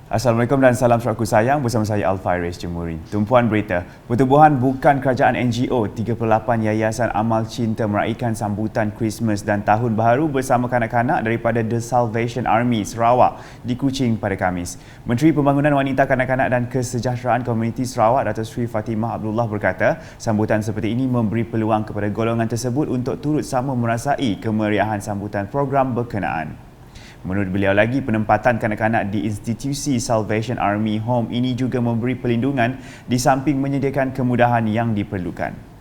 Assalamualaikum dan salam saudaraku sayang, bersama saya Al-Faiz Jemuri. Tumpuan berita, Pertubuhan Bukan Kerajaan NGO 38 Yayasan Amal Cinta meraihkan sambutan Christmas dan Tahun Baharu bersama kanak-kanak daripada The Salvation Army Sarawak di Kuching pada Khamis. Menteri Pembangunan Wanita, Kanak-kanak dan Kesejahteraan Komuniti Sarawak Datuk Seri Fatimah Abdullah berkata, sambutan seperti ini memberi peluang kepada golongan tersebut untuk turut sama merasai kemeriahan sambutan program berkenaan. Menurut beliau lagi, penempatan kanak-kanak di institusi Salvation Army Home ini juga memberi perlindungan di samping menyediakan kemudahan yang diperlukan.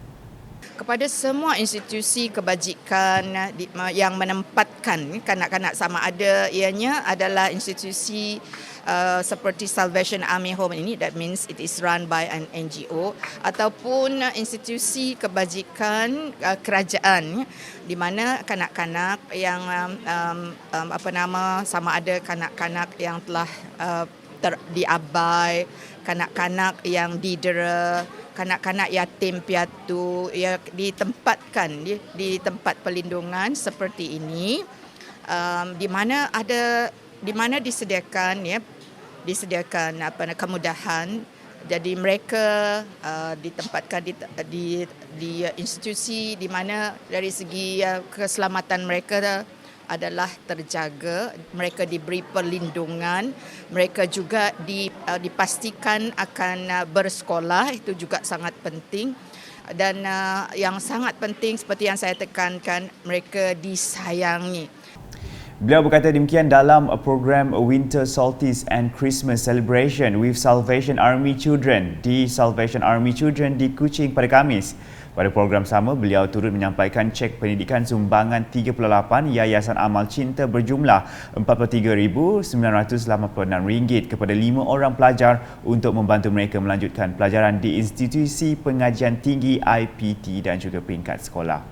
Kepada semua institusi kebajikan yang menempatkan kanak-kanak sama ada ianya adalah institusi seperti Salvation Army Home ini, that means it is run by an NGO, ataupun institusi kebajikan kerajaan di mana kanak-kanak yang sama ada kanak-kanak yang telah diabai, kanak-kanak yang didera, kanak-kanak yatim piatu yang ditempatkan di tempat perlindungan seperti ini, di mana disediakan kemudahan. Jadi mereka ditempatkan di institusi di mana dari segi keselamatan mereka adalah terjaga, mereka diberi perlindungan, mereka juga dipastikan akan bersekolah, itu juga sangat penting. Dan yang sangat penting seperti yang saya tekankan, mereka disayangi. Beliau berkata demikian dalam program Winter Solstice and Christmas Celebration with Salvation Army Children di Salvation Army Children di Kuching pada Khamis. Pada program sama, beliau turut menyampaikan cek pendidikan sumbangan 38 Yayasan Amal Cinta berjumlah RM43,986 kepada 5 orang pelajar untuk membantu mereka melanjutkan pelajaran di institusi pengajian tinggi IPT dan juga peringkat sekolah.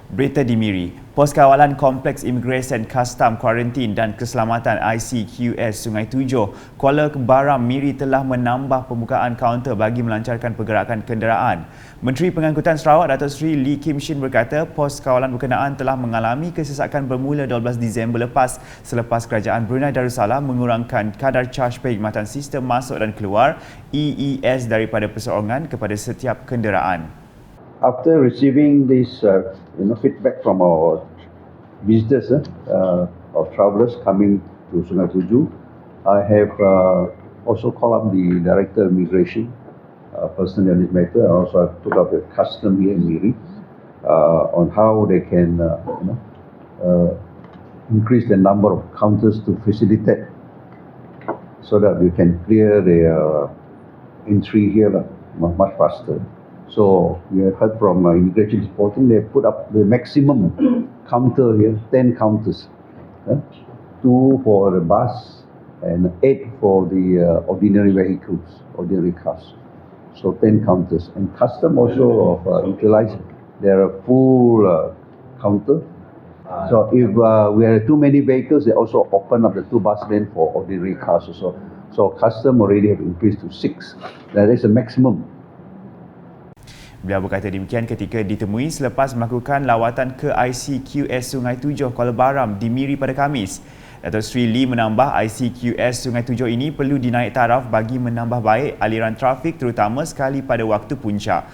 Berita di Miri, Pos Kawalan Kompleks Imigresen Kastam Kuarantin dan Keselamatan ICQS Sungai Tujuh, Kuala Baram, Miri telah menambah pembukaan kaunter bagi melancarkan pergerakan kenderaan. Menteri Pengangkutan Sarawak Datuk Seri Lee Kim Shin berkata pos kawalan berkenaan telah mengalami kesesakan bermula 12 Disember lepas selepas Kerajaan Brunei Darussalam mengurangkan kadar caj perkhidmatan sistem masuk dan keluar EES daripada perseorangan kepada setiap kenderaan. After receiving this feedback from our visitors or travellers coming to Sungai Tujuh, I have also called up the Director of Immigration person on this matter. I also took up the custom here in Miri on how they can increase the number of counters to facilitate so that we can clear the entry here much faster. So we have heard from immigration reporting, they put up the maximum counter here, 10 counters, 2 for the bus and 8 for the ordinary vehicles, ordinary cars. So 10 counters. And custom also utilized their full counter. So if we have too many vehicles, they also open up the 2 bus lanes for ordinary cars also. So custom already have increased to 6. That is the maximum. Beliau berkata demikian ketika ditemui selepas melakukan lawatan ke ICQS Sungai Tujuh Kuala Baram di Miri pada Khamis. Datuk Seri Lee menambah ICQS Sungai Tujuh ini perlu dinaik taraf bagi menambah baik aliran trafik terutama sekali pada waktu puncak.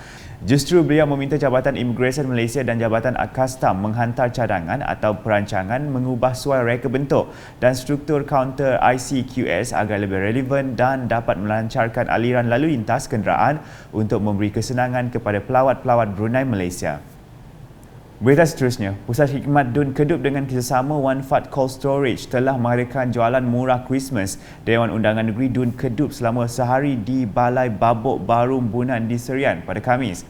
Justru beliau meminta Jabatan Imigresen Malaysia dan Jabatan Kastam menghantar cadangan atau perancangan mengubah suai reka bentuk dan struktur kaunter ICQS agar lebih relevan dan dapat melancarkan aliran lalu lintas kenderaan untuk memberi kesenangan kepada pelawat-pelawat Brunei Malaysia. Berita seterusnya, Pusat Khidmat Dun Kedup dengan kerjasama One Fat Cold Storage telah mengadakan jualan murah Christmas Dewan Undangan Negeri Dun Kedup selama sehari di Balai Babok Barum Bunan di Serian pada Khamis.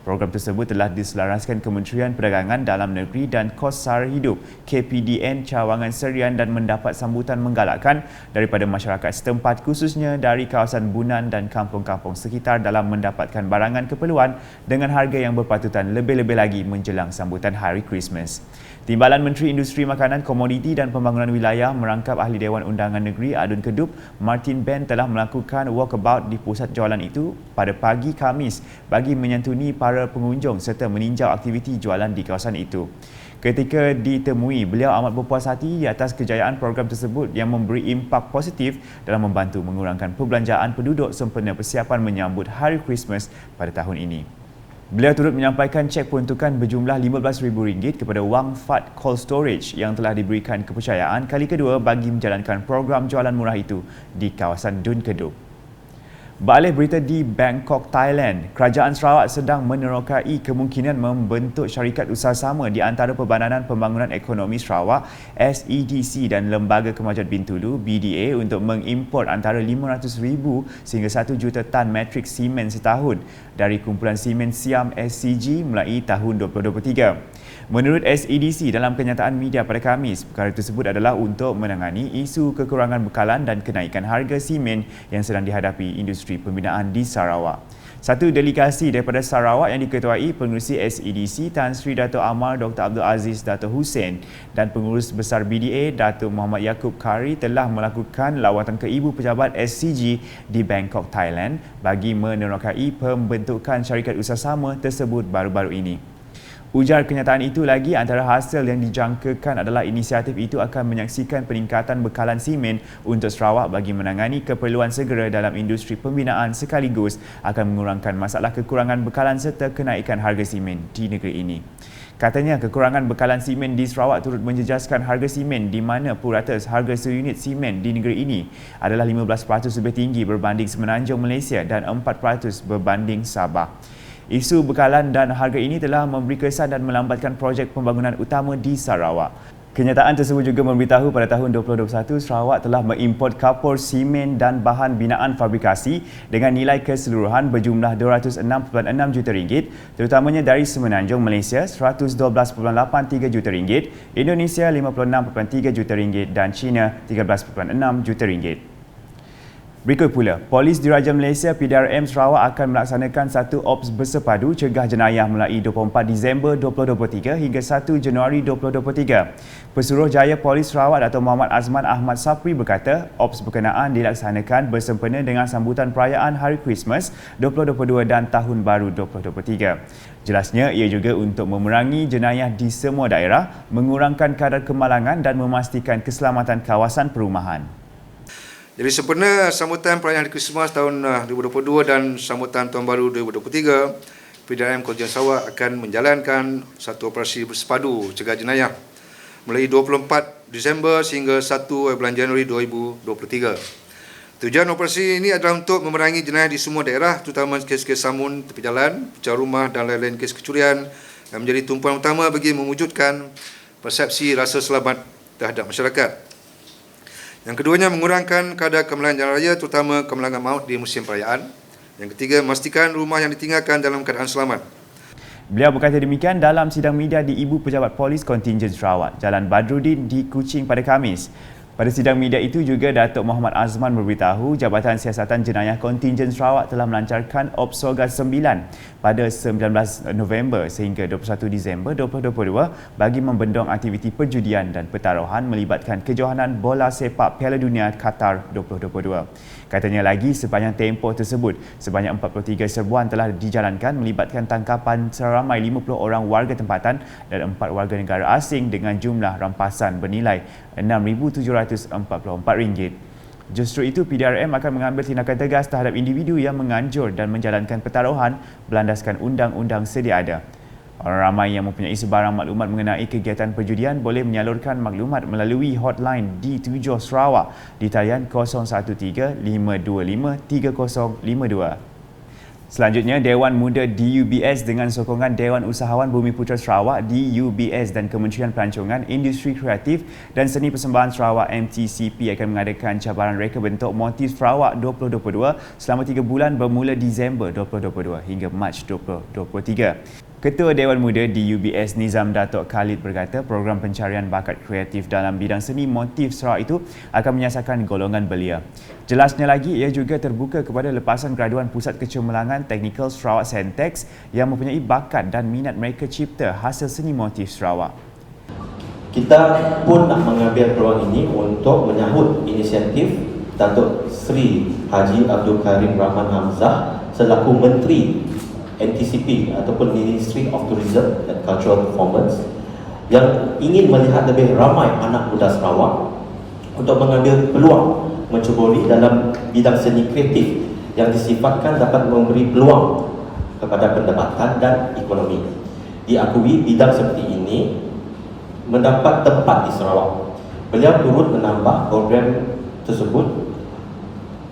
Program tersebut telah diselaraskan Kementerian Perdagangan Dalam Negeri dan Kos Sara Hidup KPDN Cawangan Serian dan mendapat sambutan menggalakkan daripada masyarakat setempat khususnya dari kawasan Bunan dan kampung-kampung sekitar dalam mendapatkan barangan keperluan dengan harga yang berpatutan lebih-lebih lagi menjelang sambutan Hari Christmas. Timbalan Menteri Industri Makanan, Komoditi dan Pembangunan Wilayah merangkap Ahli Dewan Undangan Negeri Adun Kedup, Martin Ben telah melakukan walkabout di pusat jualan itu pada pagi Khamis bagi menyantuni para pengunjung serta meninjau aktiviti jualan di kawasan itu. Ketika ditemui, beliau amat berpuas hati atas kejayaan program tersebut yang memberi impak positif dalam membantu mengurangkan perbelanjaan penduduk sempena persiapan menyambut Hari Christmas pada tahun ini. Beliau turut menyampaikan cek peruntukan berjumlah RM15,000 kepada Wang Fat Cold Storage yang telah diberikan kepercayaan kali kedua bagi menjalankan program jualan murah itu di kawasan Dun Kedup. Beralih berita di Bangkok, Thailand, Kerajaan Sarawak sedang menerokai kemungkinan membentuk syarikat usaha sama di antara Perbadanan Pembangunan Ekonomi Sarawak SEDC dan Lembaga Kemajuan Bintulu BDA untuk mengimport antara 500,000 sehingga 1 juta tan metrik simen setahun dari kumpulan simen Siam SCG mulai tahun 2023. Menurut SEDC dalam kenyataan media pada Khamis, perkara tersebut adalah untuk menangani isu kekurangan bekalan dan kenaikan harga simen yang sedang dihadapi industri pembinaan di Sarawak. Satu delegasi daripada Sarawak yang diketuai pengerusi SEDC Tan Sri Dato' Amar Dr. Abdul Aziz Dato' Hussein dan pengurus besar BDA Dato' Muhammad Yaakob Kari telah melakukan lawatan ke ibu pejabat SCG di Bangkok, Thailand bagi menerokai pembentukan syarikat usaha sama tersebut baru-baru ini. Ujar kenyataan itu lagi, antara hasil yang dijangkakan adalah inisiatif itu akan menyaksikan peningkatan bekalan simen untuk Sarawak bagi menangani keperluan segera dalam industri pembinaan sekaligus akan mengurangkan masalah kekurangan bekalan serta kenaikan harga simen di negeri ini. Katanya kekurangan bekalan simen di Sarawak turut menjejaskan harga simen di mana puratus harga seunit simen di negeri ini adalah 15% lebih tinggi berbanding Semenanjung Malaysia dan 4% berbanding Sabah. Isu bekalan dan harga ini telah memberi kesan dan melambatkan projek pembangunan utama di Sarawak. Kenyataan tersebut juga memberitahu pada tahun 2021 Sarawak telah mengimport kapur simen dan bahan binaan fabrikasi dengan nilai keseluruhan berjumlah RM206.6 juta, terutamanya dari Semenanjung Malaysia RM112.83 juta, Indonesia RM56.3 juta dan China RM13.6 juta. Berikut pula, Polis Diraja Malaysia PDRM Sarawak akan melaksanakan satu ops bersepadu cegah jenayah mulai 24 Disember 2023 hingga 1 Januari 2023. Pesuruhjaya Polis Sarawak Dato' Muhammad Azman Ahmad Sapri berkata, ops berkenaan dilaksanakan bersempena dengan sambutan perayaan Hari Christmas 2022 dan Tahun Baru 2023. Jelasnya, ia juga untuk memerangi jenayah di semua daerah, mengurangkan kadar kemalangan dan memastikan keselamatan kawasan perumahan. Jadi sempena sambutan perayaan Hari Krismas tahun 2022 dan sambutan Tahun Baru 2023, PDRM Kota Sarawak akan menjalankan satu operasi bersepadu cegah jenayah mulai 24 Disember sehingga 1 bulan Januari 2023. Tujuan operasi ini adalah untuk memerangi jenayah di semua daerah, terutama kes-kes samun, tepi jalan, pecah rumah dan lain-lain kes kecurian yang menjadi tumpuan utama bagi mewujudkan persepsi rasa selamat terhadap masyarakat. Yang keduanya, mengurangkan kadar kemalangan jalan raya, terutama kemalangan maut di musim perayaan. Yang ketiga, memastikan rumah yang ditinggalkan dalam keadaan selamat. Beliau berkata demikian dalam sidang media di Ibu Pejabat Polis Kontingen Sarawak, Jalan Badruddin di Kuching pada Khamis. Pada sidang media itu juga, Datuk Muhammad Azman memberitahu Jabatan Siasatan Jenayah Kontingen Sarawak telah melancarkan Ops Soga 9 pada 19 November sehingga 21 Disember 2022 bagi membendung aktiviti perjudian dan pertaruhan melibatkan kejohanan bola sepak Piala Dunia Qatar 2022. Katanya lagi, sepanjang tempoh tersebut, sebanyak 43 serbuan telah dijalankan melibatkan tangkapan seramai 50 orang warga tempatan dan 4 warga negara asing dengan jumlah rampasan bernilai RM6,744. Justru itu, PDRM akan mengambil tindakan tegas terhadap individu yang menganjur dan menjalankan pertaruhan berlandaskan undang-undang sedia ada. Orang ramai yang mempunyai sebarang maklumat mengenai kegiatan perjudian boleh menyalurkan maklumat melalui hotline D7 Sarawak di talian 013-525-3052. Selanjutnya, Dewan Muda DUBS dengan sokongan Dewan Usahawan Bumiputera Sarawak DUBS dan Kementerian Pelancongan, Industri Kreatif dan Seni Persembahan Sarawak MTCP akan mengadakan cabaran reka bentuk motif Sarawak 2022 selama 3 bulan bermula Disember 2022 hingga Mac 2023. Ketua Dewan Muda DUBS Nizam Datuk Khalid berkata program pencarian bakat kreatif dalam bidang seni motif Sarawak itu akan menyasarkan golongan belia. Jelasnya lagi, ia juga terbuka kepada lepasan graduan Pusat Kecemerlangan Teknikal Sarawak Sentex yang mempunyai bakat dan minat mereka cipta hasil seni motif Sarawak. Kita pun nak mengambil peluang ini untuk menyambut inisiatif Datuk Sri Haji Abdul Karim Rahman Hamzah selaku Menteri NTCP ataupun Ministry of Tourism and Cultural Performance yang ingin melihat lebih ramai anak muda Sarawak untuk mengambil peluang menceburi dalam bidang seni kreatif yang disifatkan dapat memberi peluang kepada pendapatan dan ekonomi. Diakui bidang seperti ini mendapat tempat di Sarawak. Beliau turut menambah program tersebut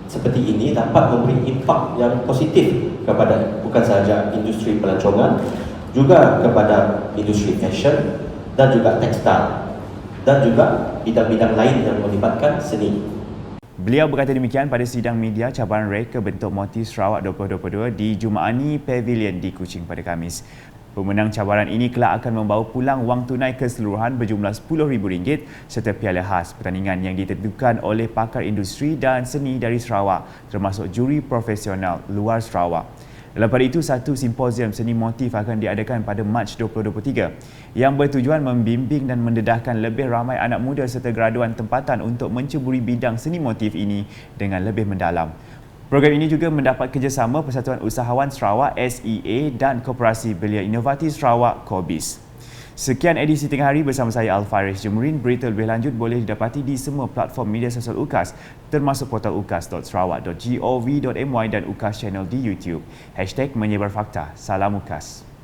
seperti ini dapat memberi impak yang positif kepada bukan sahaja industri pelancongan, juga kepada industri fashion dan juga tekstil dan juga bidang-bidang lain yang melibatkan seni. Beliau berkata demikian pada sidang media cabaran reka bentuk motif Sarawak 2022 di Jumaani Pavilion di Kuching pada Khamis. Pemenang cabaran ini kelak akan membawa pulang wang tunai keseluruhan berjumlah RM10,000 serta piala khas pertandingan yang ditentukan oleh pakar industri dan seni dari Sarawak termasuk juri profesional luar Sarawak. Dalam pada itu, satu simposium seni motif akan diadakan pada Mac 2023 yang bertujuan membimbing dan mendedahkan lebih ramai anak muda serta graduan tempatan untuk menceburi bidang seni motif ini dengan lebih mendalam. Program ini juga mendapat kerjasama Persatuan Usahawan Sarawak SEA dan Koperasi Belia Inovatif Sarawak Kobis. Sekian edisi Tengah Hari bersama saya Al-Faris Jemrin. Berita lebih lanjut boleh didapati di semua platform media sosial UKAS termasuk portal ukas.sarawak.gov.my dan UKAS Channel di YouTube. #menyebarfakta. Salam UKAS.